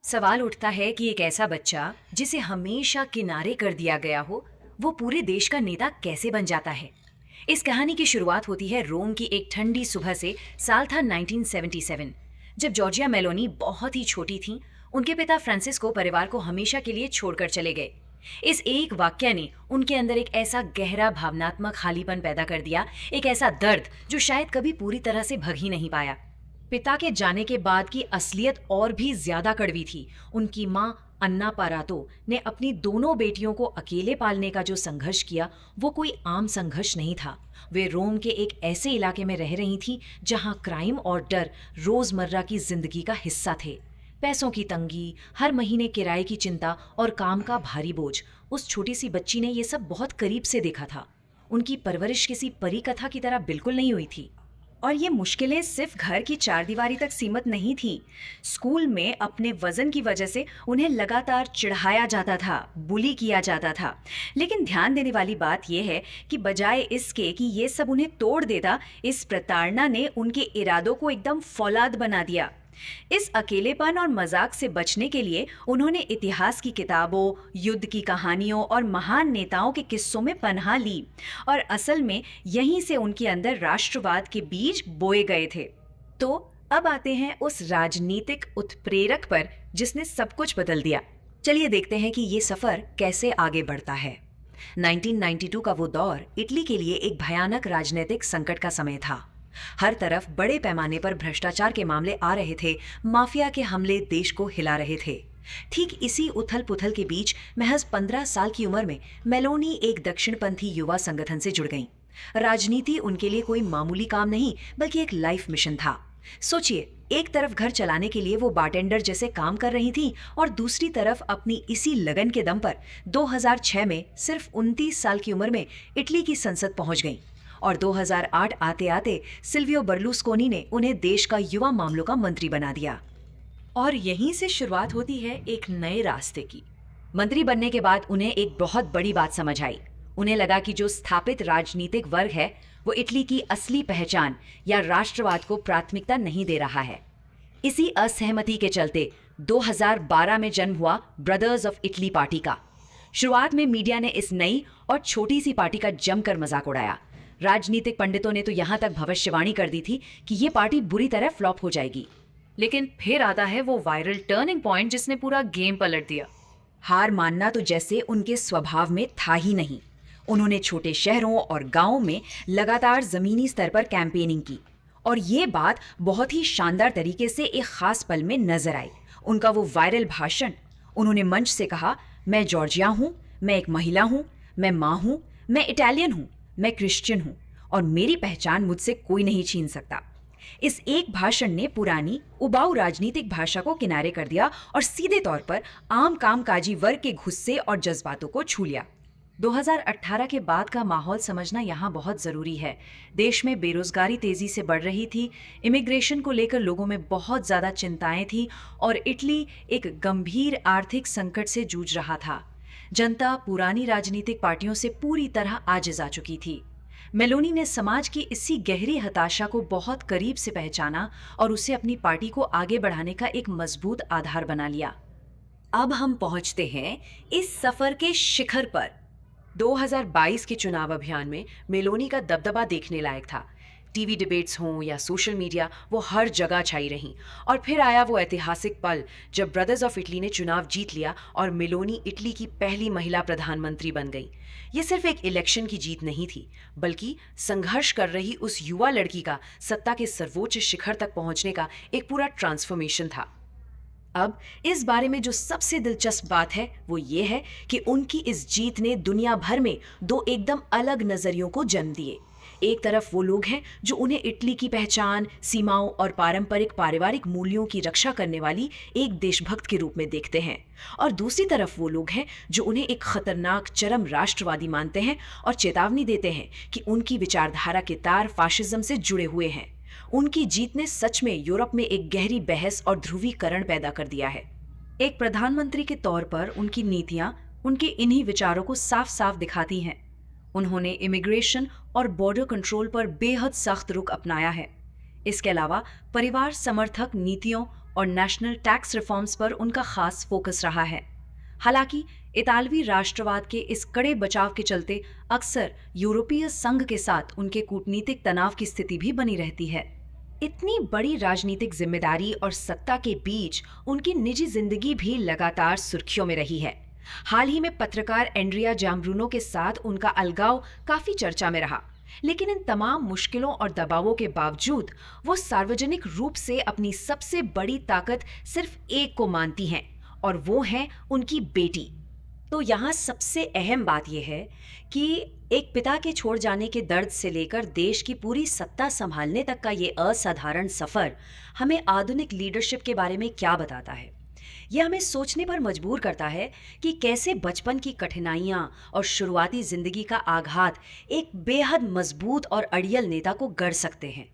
सवाल उठता है कि एक ऐसा बच्चा जिसे हमेशा किनारे कर दिया गया हो, वो पूरे देश का नेता कैसे बन जाता है। इस कहानी की शुरुआत होती है रोम की एक ठंडी सुबह से। साल था 1977, जब जॉर्जिया मेलोनी बहुत ही छोटी थी। उनके पिता फ्रांसिस्को परिवार को हमेशा के लिए छोड़कर चले गए। इस एक वाक्य ने उनके अंदर एक ऐसा गहरा भावनात्मक खालीपन पैदा कर दिया, एक ऐसा दर्द जो शायद कभी पूरी तरह से भग ही नहीं पाया। पिता के जाने के बाद की असलियत और भी ज्यादा कड़वी थी। उनकी माँ अन्ना पारातो ने अपनी दोनों बेटियों को अकेले पालने का जो संघर्ष किया, वो कोई आम संघर्ष नहीं था। वे रोम के एक ऐसे इलाके में रह रही थी जहाँ क्राइम और डर रोजमर्रा की जिंदगी का हिस्सा थे। पैसों की तंगी, हर महीने किराए की चिंता और काम का भारी बोझ। उस छोटी सी बच्ची ने ये सब बहुत करीब से देखा था। उनकी परवरिश किसी परी कथा की तरह बिल्कुल नहीं हुई थी। और ये मुश्किलें सिर्फ घर की चारदीवारी तक सीमित नहीं थीं। स्कूल में अपने वजन की वजह से उन्हें लगातार चिढ़ाया जाता था, बुली किया जाता था। लेकिन ध्यान देने वाली बात यह है कि बजाय इसके कि ये सब उन्हें तोड़ देता, इस प्रताड़ना ने उनके इरादों को एकदम फौलाद बना दिया। इस अकेलेपन और मजाक से बचने के लिए उन्होंने इतिहास की किताबों, युद्ध की कहानियों और महान नेताओं के किस्सों में पनाह ली। और असल में यहीं से उनके अंदर राष्ट्रवाद के बीज बोए गए थे। तो अब आते हैं उस राजनीतिक उत्प्रेरक पर जिसने सब कुछ बदल दिया। चलिए देखते हैं कि ये सफर कैसे आगे बढ़ता है। 1992 का वो दौर इटली के लिए एक भयानक राजनीतिक संकट का समय था। हर तरफ बड़े पैमाने पर भ्रष्टाचार के मामले आ रहे थे, माफिया के हमले देश को हिला रहे थे। ठीक इसी उथल पुथल के बीच महज 15 साल की उम्र में मेलोनी एक दक्षिणपंथी युवा संगठन से जुड़ गईं। राजनीति उनके लिए कोई मामूली काम नहीं, बल्कि एक लाइफ मिशन था। सोचिए, एक तरफ घर चलाने के लिए वो बारटेंडर जैसे काम कर रही थी और दूसरी तरफ अपनी इसी लगन के दम पर 2006 में सिर्फ 29 साल की उम्र में इटली की संसद पहुंच गईं। और 2008 आते आते सिल्वियो बर्लुस्कोनी ने उन्हें देश का युवा मामलों का मंत्री बना दिया। और यहीं से शुरुआत होती है एक नए रास्ते की। मंत्री बनने के बाद उन्हें एक बहुत बड़ी बात समझ आई। उन्हें लगा कि जो स्थापित राजनीतिक वर्ग है, वो इटली की असली पहचान या राष्ट्रवाद को प्राथमिकता नहीं दे रहा है। इसी असहमति के चलते 2012 में जन्म हुआ ब्रदर्स ऑफ इटली पार्टी का। शुरुआत में मीडिया ने इस नई और छोटी सी पार्टी का जमकर मजाक उड़ाया। राजनीतिक पंडितों ने तो यहां तक भविष्यवाणी कर दी थी कि ये पार्टी बुरी तरह फ्लॉप हो जाएगी। लेकिन फिर आता है वो वायरल टर्निंग पॉइंट जिसने पूरा गेम पलट दिया। हार मानना तो जैसे उनके स्वभाव में था ही नहीं। उन्होंने छोटे शहरों और गांवों में लगातार जमीनी स्तर पर कैंपेनिंग की और ये बात बहुत ही शानदार तरीके से एक खास पल में नजर आई। उनका वो वायरल भाषण। उन्होंने मंच से कहा, मैं जॉर्जिया हूं, मैं एक महिला हूं, मैं मां हूं, मैं इटालियन हूं, मैं क्रिश्चियन हूं और मेरी पहचान मुझसे कोई नहीं छीन सकता। इस एक भाषण ने पुरानी उबाऊ राजनीतिक भाषा को किनारे कर दिया और सीधे तौर पर आम कामकाजी वर्ग के गुस्से और जज्बातों को छू लिया। 2018 के बाद का माहौल समझना यहाँ बहुत जरूरी है। देश में बेरोजगारी तेजी से बढ़ रही थी, इमिग्रेशन को लेकर लोगों में बहुत ज्यादा चिंताएं थी और इटली एक गंभीर आर्थिक संकट से जूझ रहा था। जनता पुरानी राजनीतिक पार्टियों से पूरी तरह आजिज आ चुकी थी। मेलोनी ने समाज की इसी गहरी हताशा को बहुत करीब से पहचाना और उसे अपनी पार्टी को आगे बढ़ाने का एक मजबूत आधार बना लिया। अब हम पहुंचते हैं इस सफर के शिखर पर। 2022 के चुनाव अभियान में मेलोनी का दबदबा देखने लायक था। टीवी डिबेट्स हों या सोशल मीडिया, वो हर जगह छाई रहीं। और फिर आया वो ऐतिहासिक पल जब ब्रदर्स ऑफ इटली ने चुनाव जीत लिया और मेलोनी इटली की पहली महिला प्रधानमंत्री बन गई। ये सिर्फ एक इलेक्शन की जीत नहीं थी, बल्कि संघर्ष कर रही उस युवा लड़की का सत्ता के सर्वोच्च शिखर तक पहुंचने का एक पूरा ट्रांसफॉर्मेशन था। अब इस बारे में जो सबसे दिलचस्प बात है वो ये है कि उनकी इस जीत ने दुनिया भर में दो एकदम अलग नजरियों को जन्म दिए। एक तरफ वो लोग हैं जो उन्हें इटली की पहचान, सीमाओं और पारंपरिक पारिवारिक मूल्यों की रक्षा करने वाली एक देशभक्त के रूप में देखते हैं, और दूसरी तरफ वो लोग हैं जो उन्हें एक खतरनाक चरम राष्ट्रवादी मानते हैं और चेतावनी देते हैं कि उनकी विचारधारा के तार फाशिज्म से जुड़े हुए हैं। उनकी जीत ने सच में यूरोप में एक गहरी बहस और ध्रुवीकरण पैदा कर दिया है। एक प्रधानमंत्री के तौर पर उनकी नीतियां उनके इन्हीं विचारों को साफ साफ दिखाती हैं। उन्होंने इमिग्रेशन और बॉर्डर कंट्रोल पर बेहद सख्त रुख अपनाया है। इसके अलावा परिवार समर्थक नीतियों और नेशनल टैक्स रिफॉर्म्स पर उनका खास फोकस रहा है। हालांकि इतालवी राष्ट्रवाद के इस कड़े बचाव के चलते अक्सर यूरोपीय संघ के साथ उनके कूटनीतिक तनाव की स्थिति भी बनी रहती है। इतनी बड़ी राजनीतिक जिम्मेदारी और सत्ता के बीच उनकी निजी जिंदगी भी लगातार सुर्खियों में रही है। हाल ही में पत्रकार एंड्रिया जाम्ब्रूनो के साथ उनका अलगाव काफी चर्चा में रहा, लेकिन इन तमाम मुश्किलों और दबावों के बावजूद वो सार्वजनिक रूप से अपनी सबसे बड़ी ताकत सिर्फ एक को मानती हैं, और वो है उनकी बेटी। तो यहाँ सबसे अहम बात यह है कि एक पिता के छोड़ जाने के दर्द से लेकर देश की पूरी सत्ता संभालने तक का ये असाधारण सफर हमें आधुनिक लीडरशिप के बारे में क्या बताता है। यह हमें सोचने पर मजबूर करता है कि कैसे बचपन की कठिनाइयां और शुरुआती जिंदगी का आघात एक बेहद मजबूत और अड़ियल नेता को गढ़ सकते हैं।